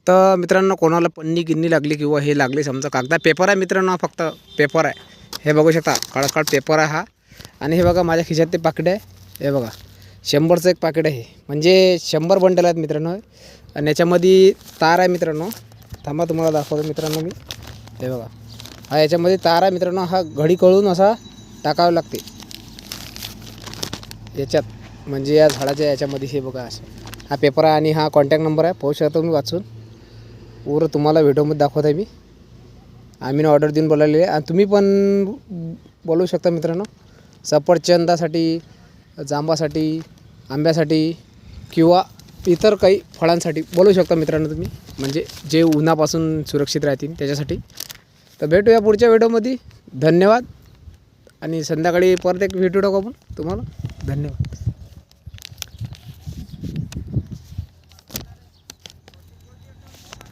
तर मित्रांनो कोणाला पन्नी गिन्नी लागली किंवा हे लागले समजा कागदा पेपर आहे मित्रांनो, फक्त पेपर आहे. हे बघू शकता काळा पेपर आहे हा. आणि हे बघा माझ्या खिशात ते पाकिट आहे. हे बघा 100चं एक पाकिट आहे, म्हणजे 100 बंडल आहेत मित्रांनो. आणि याच्यामध्ये तार आहे मित्रांनो. थांबा तुम्हाला दाखवतो मित्रांनो मी. हे बघा हा याच्यामध्ये तार आहे मित्रांनो. हा घडी कळून असा टाकावं लागते याच्यात, म्हणजे या झाडाच्या याच्यामध्ये. हे बघा असं हा पेपर आहे आणि हा कॉन्टॅक्ट नंबर आहे. पाहू शकतो मी वाचून. पूर्ण तुम्हाला व्हिडिओमध्ये दाखवत आहे मी. आम्ही ऑर्डर देऊन बोलावलेली आहे आणि तुम्ही पण बोलवू शकता मित्रांनो. सफरचंदासाठी, जांबासाठी, आंब्यासाठी किंवा इतर काही फळांसाठी बोलवू शकता मित्रांनो तुम्ही, म्हणजे जे उन्हापासून सुरक्षित राहतील त्याच्यासाठी. तर भेटूया पुढच्या व्हिडिओमध्ये. धन्यवाद. आणि संध्याकाळी परत एक व्हिडिओ टाकू आपण तुम्हाला. धन्यवाद.